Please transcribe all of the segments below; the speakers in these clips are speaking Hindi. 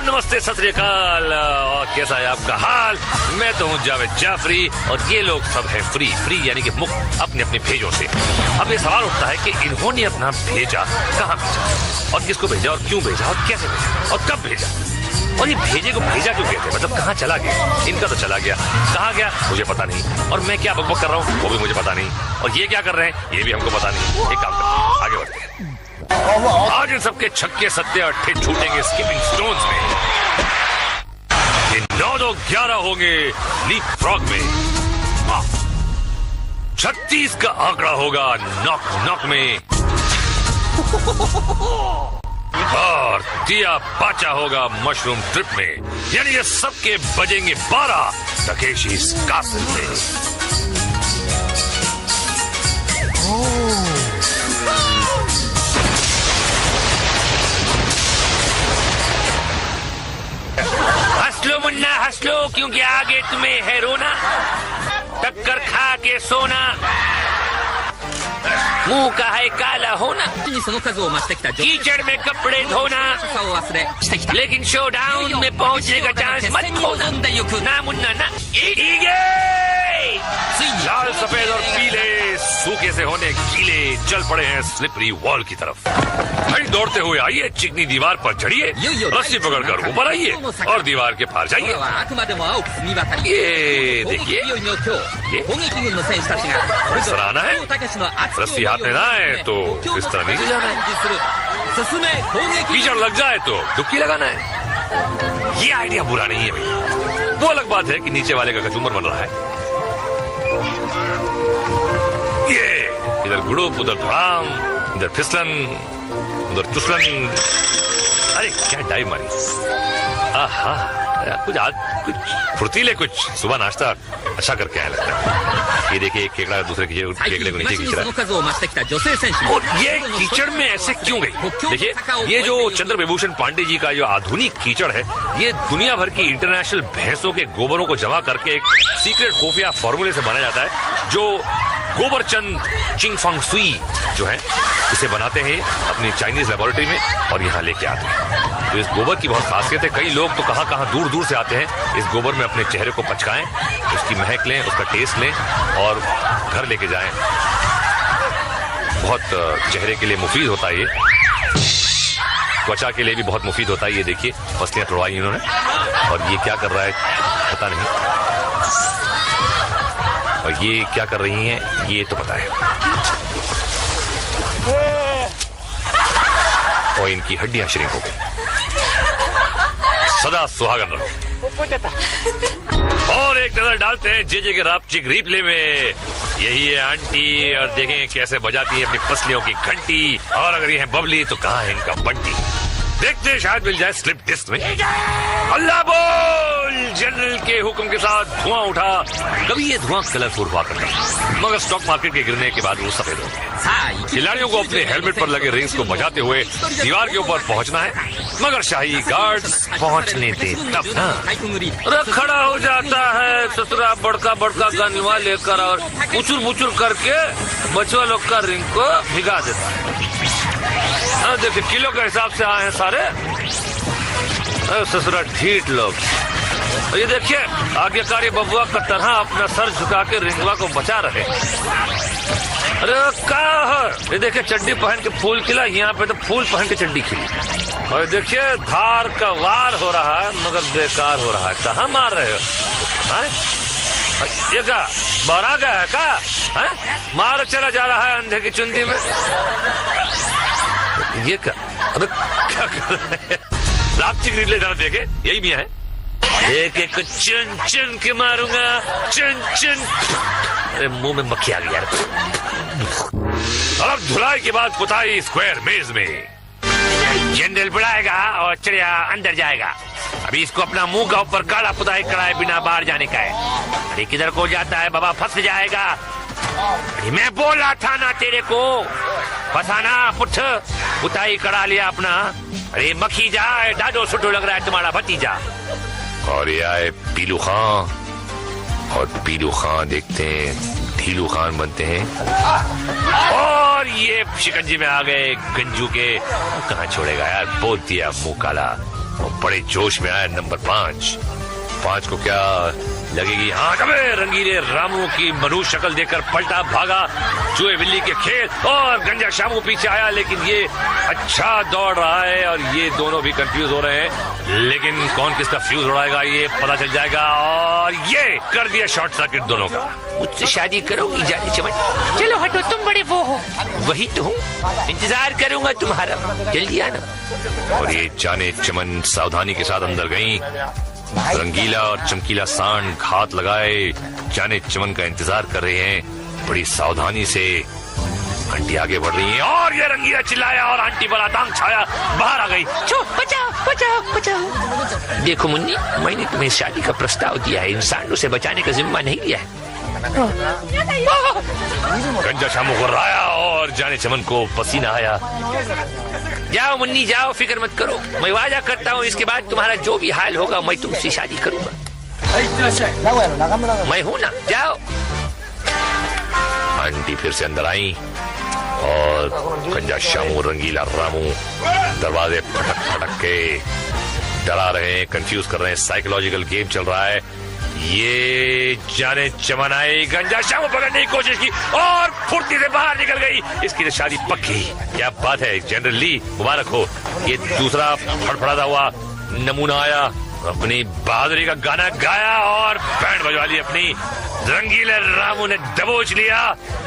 नमस्ते, सत श्री अकाल। और कैसा है आपका हाल? मैं तो हूँ जावेद जाफरी और ये लोग सब हैं फ्री यानी कि मुक्त अपने अपने भेजों से। अब ये सवाल उठता है कि इन्होंने अपना भेजा कहाँ भेजा और किसको भेजा और क्यों भेजा और कैसे भेजा और कब भेजा और ये भेजे को भेजा क्यों कहते हैं, मतलब कहाँ चला गया? इनका तो चला गया, कहाँ गया मुझे पता नहीं, और मैं क्या बकबक कर रहा हूँ वो भी मुझे पता नहीं, और ये क्या कर रहे हैं ये भी हमको पता नहीं। एक काम करते हैं, आगे बढ़ते हैं। आज इन सबके छक्के सत्ते अट्ठे छूटेंगे स्किपिंग स्टोन्स में। ये 9-2-11 होंगे लीप फ्रॉग में। 36 का आंकड़ा होगा नॉक नॉक में। और दिया पाचा होगा मशरूम ट्रिप में। यानी ये सबके बजेंगे 12 तकेशी कासल में। हंस लो मुन्ना हंस लो, क्योंकि आगे तुम्हें है रोना। टक्कर खा के सोना, मुंह का है काला होना, कीचड़ में कपड़े धोना, लेकिन शो डाउन में पहुंचने का चांस मत खोना। ना मुन्ना ना। लाल सफेद और पीले सूखे से होने गीले चल पड़े हैं स्लिपरी वॉल की तरफ। भाई दौड़ते हुए आइए, चिकनी दीवार पर चढ़िए, रस्सी पकड़कर ऊपर आइए और दीवार के पार जाइए। ये देखिए, इस तरह आना है, रस्सी हाथ में ना आए तो इस तरह नीचे जाना है, कीचड़ लग जाए तो डुबकी लगाना है। ये आइडिया बुरा नहीं है भाई। वो अलग बात है कि नीचे वाले का कचूमर बन रहा है। ये इधर गुड़ुप, उधर धड़ाम, इधर फिसलन, उधर चुसलन। अरे क्या डाइव मारी। आहा, कुछ फुर्तीले, कुछ सुबह नाश्ता अच्छा करके आया लगता है। ये देखिए, एक केकड़ा दूसरे केकड़े को नीचे खींच रहा है। और ये कीचड़ में ऐसे क्यों गई? देखिए, ये जो चंद्र विभूषण पांडे जी का जो आधुनिक कीचड़ है, ये दुनिया भर की इंटरनेशनल भैंसों के गोबरों को जमा करके एक सीक्रेट खुफिया फॉर्मूले से बनाया जाता है, जो गोबरचंद चिंग फंग सुई जो है इसे बनाते हैं अपनी चाइनीज लेबोरेटरी में और यहाँ लेके आते हैं। तो इस गोबर की बहुत खासियत है। कई लोग तो कहाँ दूर दूर से आते हैं इस गोबर में अपने चेहरे को पचकाएं, उसकी महक लें, उसका टेस्ट लें और घर लेके जाएं। बहुत चेहरे के लिए मुफीद होता है, ये त्वचा के लिए भी बहुत मुफीद होता है। ये देखिए, पसलियां तोड़वाई इन्होंने, और ये क्या कर रहा है पता नहीं, और ये क्या कर रही हैं ये तो पता है। और इनकी हड्डियां श्रिंक हो गई। सदा सुहागन रहो। और एक नजर डालते हैं जेजे के रापचिक रिप्ले में। यही है आंटी, और देखें कैसे बजाती है अपनी पसलियों की घंटी। और अगर ये है बबली तो कहाँ है इनका बंटी? देखते हैं, शायद मिल जाए स्लिप डिस्क में। अल्लाह बोल। जनरल के हुक्म के साथ धुआं उठा। कभी ये धुआं कलरफुल हुआ करता, मगर स्टॉक मार्केट के गिरने के बाद वो सफेद हो गया। खिलाड़ियों को अपने हेलमेट पर लगे रिंग्स को बजाते हुए दीवार के ऊपर पहुंचना है, मगर शाही गार्ड्स पहुंचने दे तब ना। खड़ा हो जाता है ससुरा बड़का बड़का गनवा लेकर और पुचुर पुचुर करके बचवा लोग का रिंग को भिगा देता है। देखिए, किलो के हिसाब से आए हैं सारे ससुरा ढीठ लोग। ये देखिए, आज्ञाकारी बबुआ का तरह अपना सर झुका के रिंगवा को बचा रहे। अरे क्या, ये देखिए चड्डी पहन के फूल खिला, यहाँ पे तो फूल पहन के चड्डी खिली। और देखिए, धार का वार हो रहा है मगर बेकार हो रहा है। कहाँ मार रहे हो? ये क्या बौरा गया है क्या? मार चला जा रहा है अंधे की चुंदी में। ये क्या, अरे क्या कर रहे हैं? रापचिक रिप्ले जरा देखे, यही भी है। एक एक चुन चुन के मारूंगा, चुन चुन। अरे मुंह में मक्खी आ गई यार। अब धुलाई के बाद पुताई स्क्वायर मेज में। जनरल बुलाएगा और चिड़िया अंदर जाएगा। अभी इसको अपना मुंह का ऊपर काला पुताई कराए बिना बाहर जाने का है। अरे किधर को जाता है बाबा, फंस जाएगा। अरे मैं बोला था ना तेरे को, फंसाना पुठ। पुताई करा लिया अपना। अरे मक्खी जाए, डाडो सुटो लग रहा है तुम्हारा भतीजा। और ये आए पीलू खान, और पीलू खान देखते हैं ढीलू खान बनते हैं। और ये शिकंजी में आ गए गंजू के। कहाँ छोड़ेगा यार, बोल दिया मुंह काला। और बड़े जोश में आया नंबर 5 को क्या लगेगी हाँ अबे रंगीले रामू की मनुष्य शक्ल देखकर पलटा भागा चूहे बिल्ली के खेल और गंजा शामू पीछे आया, लेकिन ये अच्छा दौड़ रहा है और ये दोनों भी कंफ्यूज हो रहे हैं, लेकिन कौन किसका फ्यूज उड़ाएगा ये पता चल जाएगा। और ये कर दिया शॉर्ट सर्किट दोनों का। मुझसे शादी करोगी जाने चमन? चलो हटो, तुम बड़े वो हो। वही तो हूँ, इंतजार करूंगा तुम्हारा, जल्दी आना। और ये जाने चमन सावधानी के साथ अंदर गई। रंगीला और चमकीला सांड घात लगाए जाने चमन का इंतजार कर रहे हैं बड़ी सावधानी से। आंटी आगे बढ़ रही है और ये रंगीला चिल्लाया और आंटी पर आतंक छाया, बाहर आ गई। बचाओ बचाओ बचाओ। देखो मुन्नी, मैंने तुम्हें शादी का प्रस्ताव दिया है, इंसानों से बचाने का जिम्मा नहीं लिया है। गंजा शामू गुर्राया और जाने चमन को पसीना आया। जाओ मुन्नी जाओ, फिक्र मत करो, मैं वादा करता हूँ इसके बाद तुम्हारा जो भी हाल होगा मैं तुमसे शादी करूंगा। मैं हूँ ना, जाओ। आंटी फिर से अंदर आई और गंजा शामू रंगीला रामू दरवाजे फटक फटक के डरा रहे हैं, कंफ्यूज कर रहे हैं, साइकोलॉजिकल गेम चल रहा है। ये जाने चमन आई, गंजा शामू पकड़ने की कोशिश की और फुर्ती से बाहर निकल गई। इसकी तो शादी पक्की। क्या बात है, जनरली मुबारक हो। ये दूसरा फड़फड़ाता हुआ नमूना आया, अपनी बहादुरी का गाना गाया और बैंड बजवा ली अपनी। रंगीले रामू ने दबोच लिया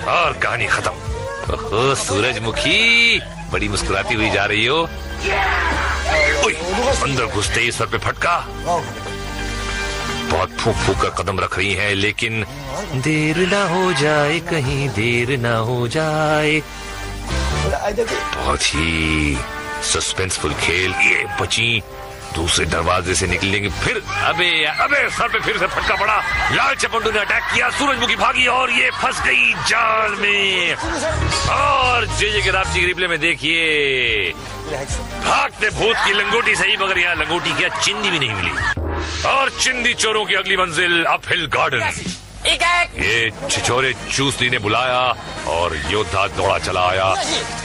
और कहानी खत्म। ओहो सूरजमुखी, बड़ी मुस्कुराती हुई जा रही हो। अंदर घुसते ही सर पे फटका। बहुत फूक फूक कर कदम रख रही हैं, लेकिन देर ना हो जाए, कहीं देर ना हो जाए। बहुत ही सस्पेंसफुल खेल। ये बची दूसरे दरवाजे से निकलेंगे फिर। अबे सर पे फिर से फटका पड़ा। लाल चपंडू ने अटैक किया, सूरजमुखी भागी और ये फंस गई जाल में। और जे के रापची रिप्ले में देखिए, भागते भूत की लंगोटी सही, मगर यहाँ लंगोटी क्या चिंदी भी नहीं मिली। और चिंदी चोरों की अगली मंजिल अपहिल गार्डन। ये छिछोरे चूसली ने बुलाया और योद्धा दौड़ा चला आया।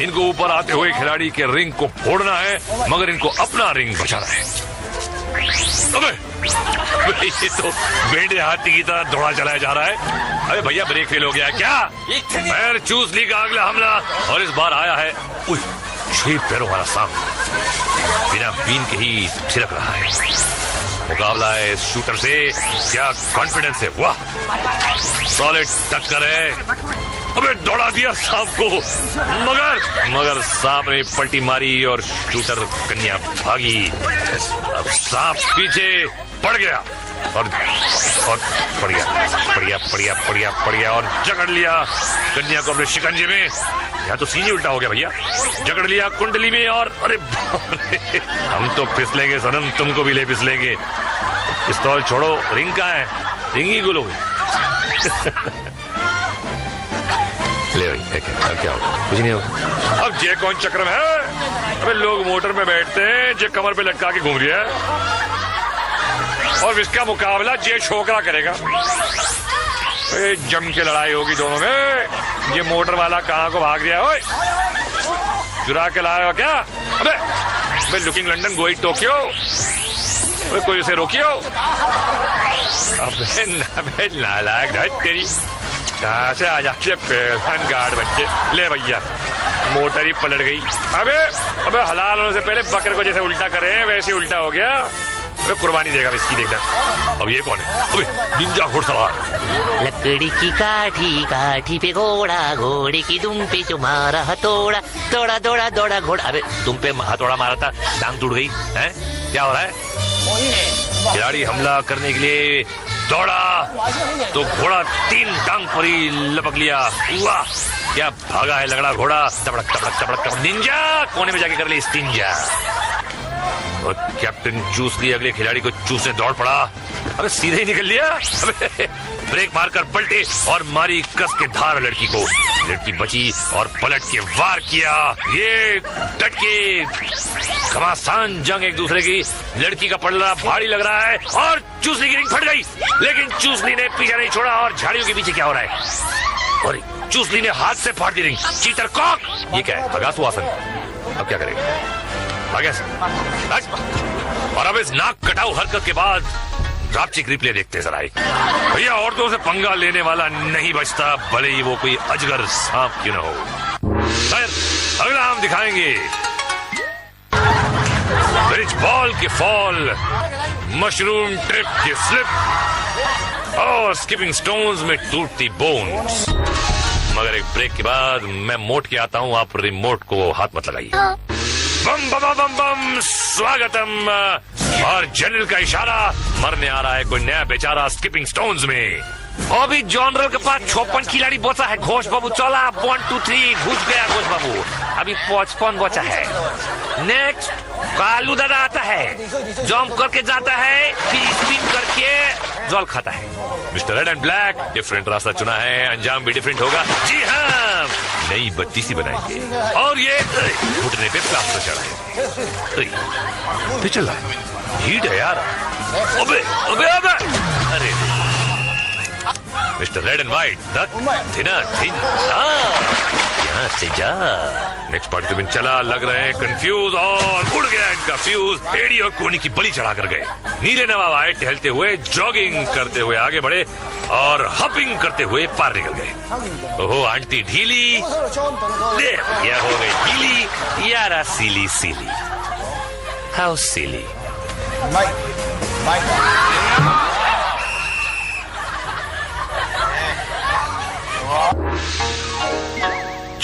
इनको ऊपर आते हुए खिलाड़ी के रिंग को फोड़ना है, मगर इनको अपना रिंग बचाना है। अबे ये तो बेड़े हाथी की तरह दौड़ा चलाया जा रहा है। अरे भैया ब्रेक फेल हो गया क्या? पैर चूसली का अगला हमला और इस बार आया है 6 पैरों वाला सांप, बिना बीन के ही छिड़क रहा है। मुकाबला है इस शूटर से, क्या कॉन्फिडेंस है, वाह सॉलिड टक्कर है। अबे दौड़ा दिया सांप को, मगर सांप ने पलटी मारी और शूटर कन्या भागी। अब सांप पीछे पड़ गया और पड़ गया और जकड़ लिया कन्या को अपने शिकंजे में। यहाँ तो सीने उल्टा हो गया भैया, जकड़ लिया कुंडली में और अरे हम तो फिसलेंगे सनम, तुमको भी ले फिसलेंगे। पिस्तौल छोड़ो, रिंग कहाँ है? रिंग ही गुलो। ले भाई क्या होगा? कुछ नहीं होगा। अब जे कौन चक्रम है? अबे लोग मोटर में बैठते हैं, जे कमर पे लटका के घूम रही है और इसका मुकाबला जे छोकरा करेगा। जम के लड़ाई होगी दोनों में। ये मोटर वाला कहाँ को भाग गया? ओए चुरा के लाया हो क्या? अबे लुकिंग लंदन गोइंग टोक्यो, कोई उसे रोकियो। अबे नालायक तेरी, कहाँ से आ जाते पेशन गार्ड बच्चे। ले भैया मोटर ही पलट गई। अबे हलाल होने से पहले बकरे को जैसे उल्टा करे वैसे उल्टा हो गया। अबे कुर्बानी देगा इसकी, देखना। अब ये कौन है? अबे निंजा घुड़सवार। लकड़ी की काठी, काठी पे घोड़ा, घोड़े की दुम पे तुम्हारा हथौड़ा, दौड़ा दौड़ा दौड़ा घोड़ा। अबे तुम पे हथौड़ा मारा था, टांग टूट गई है, क्या हो रहा है? खिलाड़ी हमला करने के लिए दौड़ा तो घोड़ा 3 टांग पर ही लपक लिया। वाह क्या भागा है लगड़ा घोड़ा। तबड़क तबड़क तबड़क तबड़क, निंजा कोने में जाके कर ली स्टिंजा। और कैप्टन चूसली अगले खिलाड़ी को चूसने दौड़ पड़ा। अबे सीधे ही निकल लिया। अबे ब्रेक मारकर पलटे और मारी कस के धार लड़की को। लड़की बची और पलट के वार किया। ये डट के घमासान जंग एक दूसरे की। लड़की का पलड़ा भारी लग रहा है और चूसली की रिंग फट गई, लेकिन चूसली ने पीछे नहीं छोड़ा। और झाड़ियों के पीछे क्या हो रहा है? और चूसली ने हाथ से फाड़ दी रिंग। चीटर कॉक, ये क्या है? अगासु आसन। अब क्या करेगा? और अब इस नाक कटाऊ हरकत के बाद रापचिक रिप्ले देखते जरा एक। भैया औरतों से पंगा लेने वाला नहीं बचता, भले ही वो कोई अजगर सांप क्यों न हो। खैर, अगला हम दिखाएंगे ब्रिज बॉल के फॉल, मशरूम ट्रिप के स्लिप और स्किपिंग स्टोन्स में टूटती बोन्स। मगर एक ब्रेक के बाद मैं मोट के आता हूँ, आप रिमोट को हाथ मत लगाइए। बम बम बम बम, स्वागतम। और जनरल का इशारा, मरने आ रहा है कोई नया बेचारा स्किपिंग स्टोन्स में। अभी जनरल के पास 56 खिलाड़ी बचा है। घोष बाबू चला, 1 2 3 घुस गया घोष बाबू। अभी 55 बचा है। नेक्स्ट कालू दादा आता है, जंप करके जाता है, फिर स्पिन करके जल खाता है। Mister red and black different रास्ता चुना है, अंजाम भी डिफरेंट होगा। जी हाँ, नई बत्ती सी बनाएंगे और ये घुटने पे प्लास्टर चढ़ाएंगे। तो चल रहा है, हीट है यार। अबे अबे अबे, अरे मिस्टर रेड एंड व्हाइट, यहाँ से जा। नेक्स्ट पार्टिसिपेंट चला, लग रहे हैं कंफ्यूज और उड़ गया इनका फ्यूज। एडी और कोनी की बलि चढ़ा कर गए। नीले नवाब आए टहलते हुए, जॉगिंग करते हुए आगे बढ़े और हपिंग करते हुए पार निकल गए। ओहो आंटी ढीली, यह हो गई ढीली। यारा सीली सीली, हाउ सीली।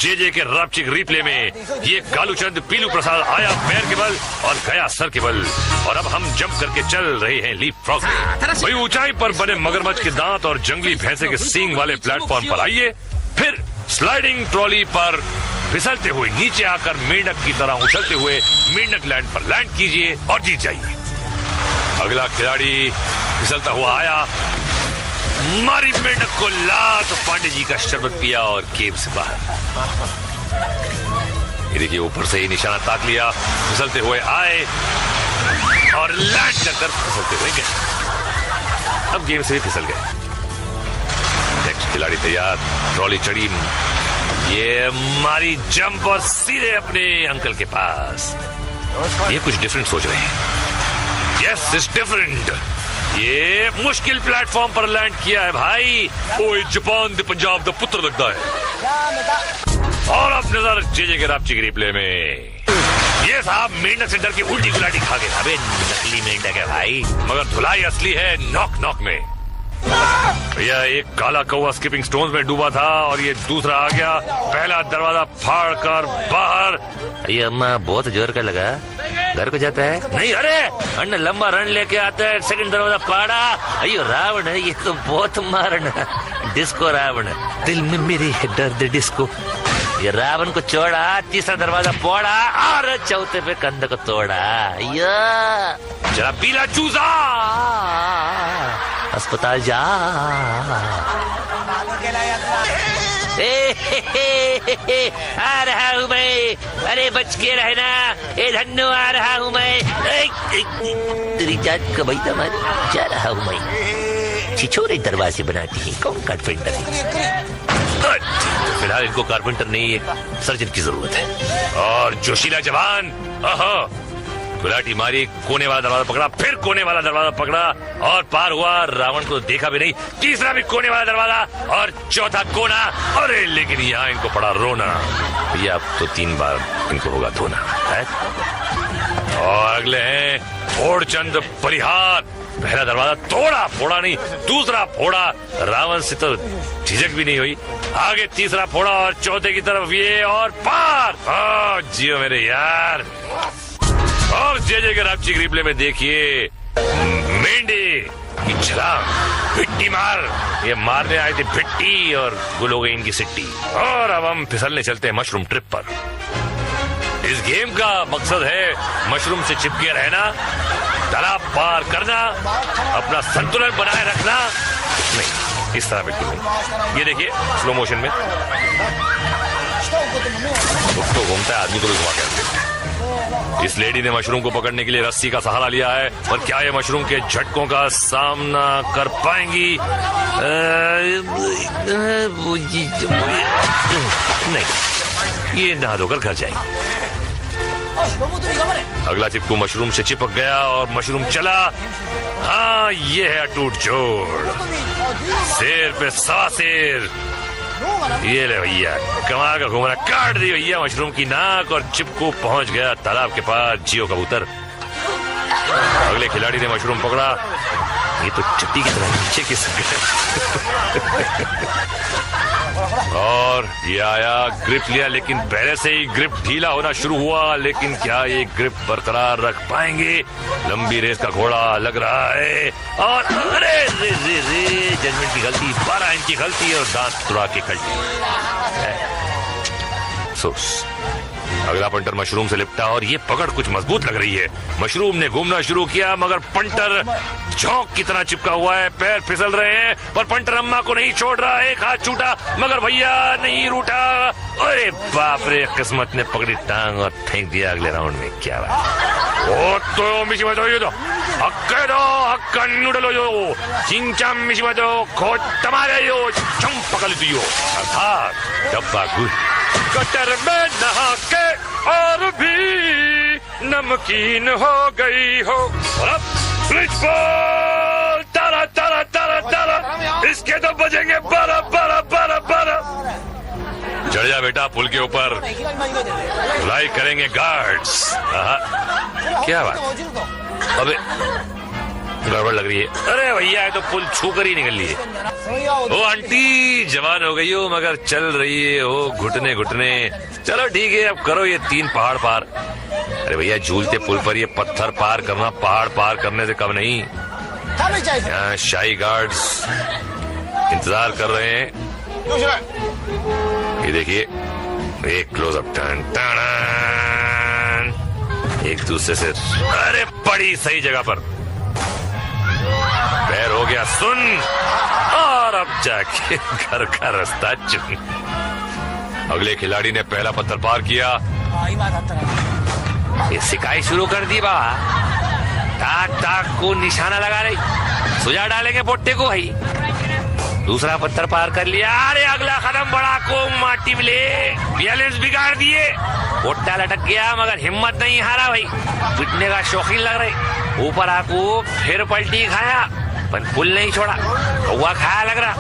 जे के रापचिक रिप्ले में ये कालूचंद पीलू प्रसाद आया पैर के बल और गया सर के बल। और अब हम जंप करके चल रहे हैं लीप फ्रॉग में। वही ऊंचाई पर बने मगरमच्छ के दांत और जंगली भैंसे के सींग वाले प्लेटफॉर्म पर आइए, फिर स्लाइडिंग ट्रॉली पर फिसलते हुए नीचे आकर मेंढक की तरह उछलते हुए मेंढक लैंड पर लैंड कीजिए और जीत जाइए। अगला खिलाड़ी फिसलता हुआ आया, मारी मेंढक को लात, पांडे जी का शरबत पिया और केव से बाहर। ये देखिए ऊपर से ही निशाना ताक लिया, फिसलते हुए आए और लैंड कर फिसलते हुए गए। अब गेम से भी फिसल गए। नेक्स्ट खिलाड़ी तैयार, ट्रॉली चढ़ी, ये मारी जंप और सीधे अपने अंकल के पास। ये कुछ डिफरेंट सोच रहे हैं। Yes it's different. ये मुश्किल प्लेटफॉर्म पर लैंड किया है भाई। ओए जापान दे पंजाब दा पुत्र लगता है। और अब नजर जे के रापचिक रिप्ले में। ये साहब मेंढक से डर की उल्टी गुलाटी खा गए। अबे नकली मेंढक है भाई, मगर धुलाई असली है नॉक नॉक में। भैया एक काला कौवा स्किपिंग स्टोन्स में डूबा था और ये दूसरा आ गया, पहला दरवाजा फाड़ कर बाहर। ये अम्मा बहुत जोर का लगा, घर को जाता है नहीं। अरे अन्ना लंबा रन लेके आता है, सेकंड दरवाजा फाड़ा। अयो रावण है ये तो, बहुत मारना। डिस्को रावण, दिल में मेरे है दर्द डिस्को। ये रावण को छोड़ा, तीसरा दरवाजा फोड़ा और चौथे पे कंध को तोड़ा। जरा पीला चूजा, अस्पताल जा। आ रहा हूँ मैं, अरे बच के रहना, ए धन्नो आ रहा हूँ मैं। तेरी जात का भाई तमार जा रहा हूँ मैं। छिछोरे दरवाजे बनाती है, कौन कारपेंटर है? फिलहाल इनको कारपेंटर नहीं, एक सर्जन की जरूरत है। और जोशीला जवान, गुलाटी मारी, कोने वाला दरवाजा पकड़ा, फिर कोने वाला दरवाजा पकड़ा और पार हुआ। रावण को देखा भी नहीं, तीसरा भी कोने वाला दरवाजा और चौथा कोना। अरे लेकिन यहाँ इनको पड़ा रोना। भैया अब तो 3 बार इनको होगा धोना है। और अगले हैं ओड़चंद परिहार। पहला दरवाजा तोड़ा, फोड़ा नहीं, दूसरा फोड़ा, रावण से तो झिझक भी नहीं हुई। आगे तीसरा फोड़ा और चौथे की तरफ ये और पार। जियो मेरे यार। और जे के रापचिक रिप्ले में देखिए मेंढे की छलांग, भिट्टी मार। ये मारने आए थे भिट्टी और गुल हो गई इनकी सिट्टी। और अब हम फिसलने चलते हैं मशरूम ट्रिप पर। इस गेम का मकसद है मशरूम से चिपके रहना, तालाब पार करना, अपना संतुलन बनाए रखना। नहीं, इस तरह बिल्कुल नहीं। ये देखिए स्लो मोशन में तो घूमता है, आदमी को भी घुमा के रखते हैं। इस लेडी ने मशरूम को पकड़ने के लिए रस्सी का सहारा लिया है, और क्या ये मशरूम के झटकों का सामना कर पाएंगी? नहीं, ये नहा धोकर घर जाएंगे। अगला चिपकू मशरूम से चिपक गया और मशरूम चला। हाँ, ये है अटूट जोड़, शेर पे 100 शेर। ये ले भैया, कमाल का घुमरा काट दी भैया मशरूम की नाक और चिपकू पहुंच गया तालाब के पास। जियो कबूतर। अगले खिलाड़ी ने मशरूम पकड़ा। ये तो चट्टी की तरह नीचे खिसक गया और ये आया, ग्रिप लिया, लेकिन पहले से ही ग्रिप ढीला होना शुरू हुआ। लेकिन क्या ये ग्रिप बरकरार रख पाएंगे? लंबी रेस का घोड़ा लग रहा है और अरे रे रे रे, जजमेंट की गलती, 12 इंच की गलती और दांत तुड़ा के कल्टी। अफसोस। अगला पंटर मशरूम से लिपटा और ये पकड़ कुछ मजबूत लग रही है। मशरूम ने घूमना शुरू किया मगर पंटर झोंक की तरह चिपका हुआ है। पैर फिसल रहे हैं पर पंटर अम्मा को नहीं छोड़ रहा। एक हाथ छूटा मगर भैया नहीं रूठा। अरे बाप रे, किस्मत ने पकड़ी टांग और फेंक दिया अगले राउंड में। क्या बात। ओ तो मिशिमतो यो तो हक्केदो हक्कन्नुडलो यो चिंचाम मिशिमतो खोटमारे यो चंपकल दियो। अर्थात डब्बा गुड कटर में नहा के और भी नमकीन हो गई हो। अब स्विच बॉल तारा तारा तारा तारा, इसके तो बजेंगे 12 12 12 12। चढ़ जा बेटा पुल के ऊपर, धुलाई करेंगे गार्ड्स। क्या बात, अबे गड़बड़ लग रही है। अरे भैया ये तो पुल छू कर ही निकल ली है। ओ आंटी जवान हो गई हो मगर चल रही है हो घुटने घुटने। चलो ठीक है, अब करो ये 3 पहाड़ पार। अरे भैया झूलते पुल पर ये पत्थर पार करना पहाड़ पार करने से कम नहीं। यहाँ शाही गार्ड्स इंतजार कर रहे हैं। ये देखिए, एक क्लोजअप टर्न, एक दूसरे से। अरे बड़ी सही जगह पर पैर हो गया सुन, और अब जाके घर का रास्ता चुन। अगले खिलाड़ी ने पहला पत्थर पार किया। ये सिकाई शुरू कर दी बाबा, ताक ताक को निशाना लगा रही, सुझा डालेंगे पोट्टे को भाई। दूसरा पत्थर पार कर लिया। अरे अगला कदम बड़ा को माटी मिले, बैलेंस बिगाड़ दिए। पोट्टा लटक गया मगर हिम्मत नहीं हारा भाई, पिटने का शौकीन लग रहे। ऊपर आको फिर पलटी खाया पर पुल नहीं छोड़ा, कौवा खाया लग रहा।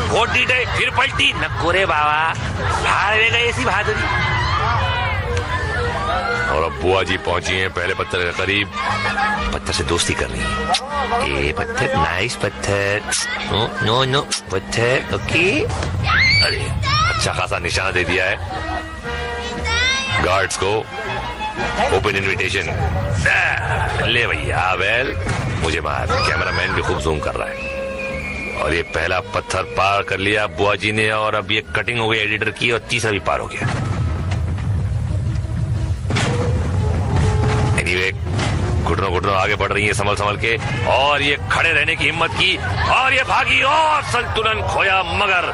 वोट डीटे फिर पलटी, नकोरे बाबा हार गए ऐसी बहादुरी। और अब बुआ जी पहुंची हैं पहले पत्थर के करीब। पत्थर से दोस्ती कर रही है। ए पत्थर, नाइस पत्थर, नो नो पत्थर, ओके। अरे अच्छा खासा निशाना दे दिया है गार्ड्स को। Open invitation. ले भैया वेल, मुझे मार। कैमरामैन भी खूब जूम कर रहा है। और ये पहला पत्थर पार कर लिया बुआ जी ने, और अब ये कटिंग हो गई एडिटर की, और तीसरा भी पार हो गया। एनीवे घुटनों घुटनों आगे बढ़ रही है संभल संभल के, और ये खड़े रहने की हिम्मत की, और ये भागी और संतुलन खोया मगर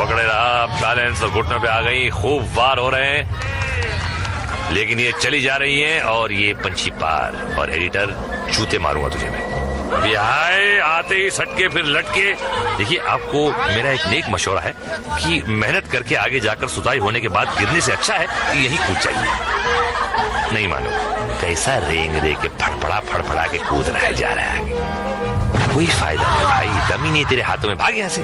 पकड़े रहा। बैलेंस और घुटनों पे आ गई। खूब वार हो रहे हैं लेकिन ये चली जा रही हैं, और ये पंछी पार। और एडिटर जूते मारूंगा तुझे मैं। बिहाय आते ही सटके फिर लटके। देखिए आपको मेरा एक नेक मशवरा है कि मेहनत करके आगे जाकर सुताई होने के बाद गिरने से अच्छा है कि यही कूद जाइए। नहीं मानो, कैसा रेंग रे के फड़फड़ा के कूद रहा जा रहा है। कोई फायदा नहीं भाई, दम ही नहीं तेरे हाथों में, भाग यहाँ से।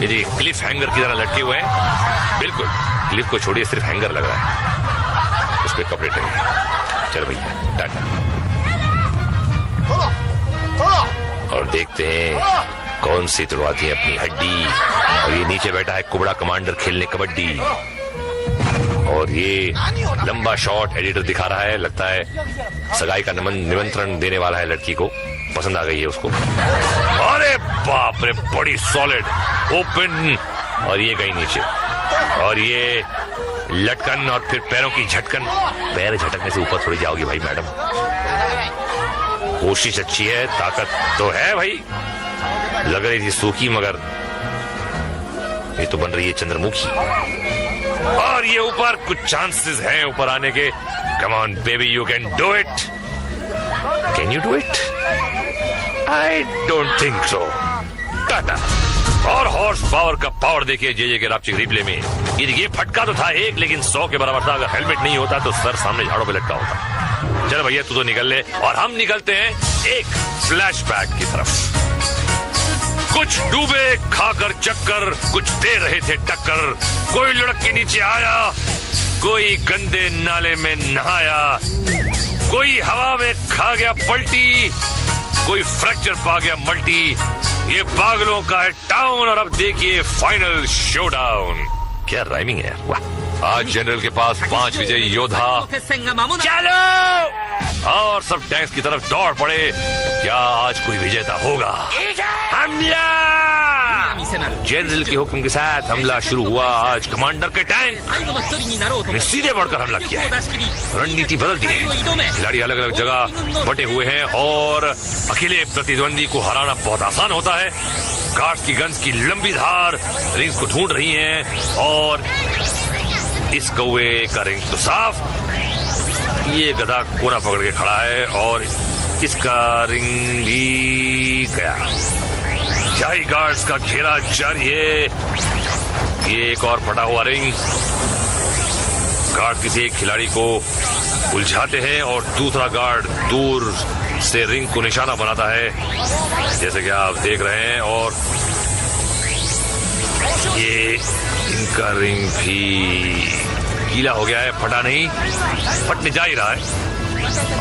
ये क्लिफ हैंगर की तरह लटके हुए हैं। बिल्कुल क्लिफ को छोड़िए, सिर्फ हैंगर लग रहा है, उस पर कपड़े टंगे। चल भैया टाटा। और देखते हैं कौन सी तुड़वाती है अपनी हड्डी। और ये नीचे बैठा है कुबड़ा कमांडर खेलने कबड्डी। और ये लंबा शॉट एडिटर दिखा रहा है, लगता है सगाई का निमंत्रण देने वाला है लड़की को, पसंद आ गई है उसको। अरे बाप रे, बड़ी सॉलिड ओपन, और ये गई नीचे। और ये लटकन और फिर पैरों की झटकन। पैर झटकने से ऊपर थोड़ी जाओगी भाई मैडम। कोशिश अच्छी है, ताकत तो है भाई। लग रही थी सूखी मगर ये तो बन रही है चंद्रमुखी। और ये ऊपर कुछ चांसेस हैं ऊपर आने के। Come on baby, you can do it. Can you do it? I don't think so. Tata. और हॉर्स पावर का पावर देखिए जे के रापचिक रिप्ले में। ये फटका तो था एक, लेकिन 100 के बराबर था। अगर हेलमेट नहीं होता तो सर सामने झाड़ों पे लटका होता। चल भैया तू तो निकल ले, और हम निकलते हैं एक फ्लैशबैक की तरफ। कुछ डूबे खाकर चक्कर, कुछ दे रहे थे टक्कर। कोई लुढ़क के नीचे आया, कोई गंदे नाले में नहाया, कोई हवा में खा गया पलटी, कोई फ्रैक्चर पा गया मल्टी। ये पागलों का है टाउन, और अब देखिए फाइनल शोडाउन। क्या राइमिंग है, वाह। आज जनरल के पास 5 विजयी योद्धा। चलो, और सब टैंक्स की तरफ दौड़ पड़े। क्या आज कोई विजेता होगा? हमला! जनरल के हुक्म के साथ हमला शुरू हुआ। आज कमांडर के टैंक ने सीधे बढ़कर हमला किया है। रणनीति बदल दी है। खिलाड़ी अलग अलग जगह बटे हुए हैं, और अकेले प्रतिद्वंदी को हराना बहुत आसान होता है। गार्ड्स की गन्स की लंबी धार रिंग्स को ढूंढ रही हैं, और इस कौवे का रिंग तो साफ। ये गधा कोना पकड़ के खड़ा है, और इसका रिंग भी गया। शाही गार्ड्स का घेरा जारी है। ये एक और फटा हुआ रिंग। गार्ड किसी एक खिलाड़ी को उलझाते हैं, और दूसरा गार्ड दूर से रिंग को निशाना बनाता है, जैसे कि आप देख रहे हैं। और ये इनका रिंग भी गीला हो गया है, फटा नहीं, फटने जा ही रहा है।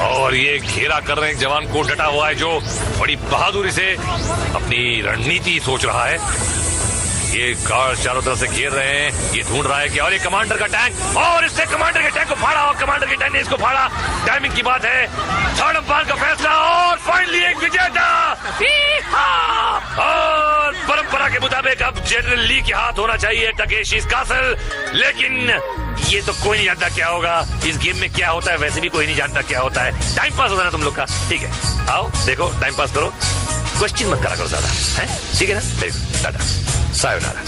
और ये घेरा कर रहे हैं जवान को डटा हुआ है, जो बड़ी बहादुरी से अपनी रणनीति सोच रहा है। ये गार्ड चारों तरफ से घेर रहे हैं। ये ढूंढ रहा है कि और ये कमांडर का टैंक, और इसने कमांडर के टैंक को फाड़ा, और कमांडर के टैंक ने इसको फाड़ा। टाइमिंग की बात है। थर्ड अंपायर का फैसला, और फाइनली एक विजेता। और परंपरा के मुताबिक अब जनरल ली के हाथ होना चाहिए टकेशी's कासल, लेकिन ये तो कोई नहीं जानता क्या होगा। इस गेम में क्या होता है वैसे भी कोई नहीं जानता क्या होता है। टाइम पास होता है ना तुम लोग का, ठीक है? आओ देखो, टाइम पास करो, क्वेश्चन मत करा करो ज्यादा, है ठीक है ना? Very good, Tata, sayonara.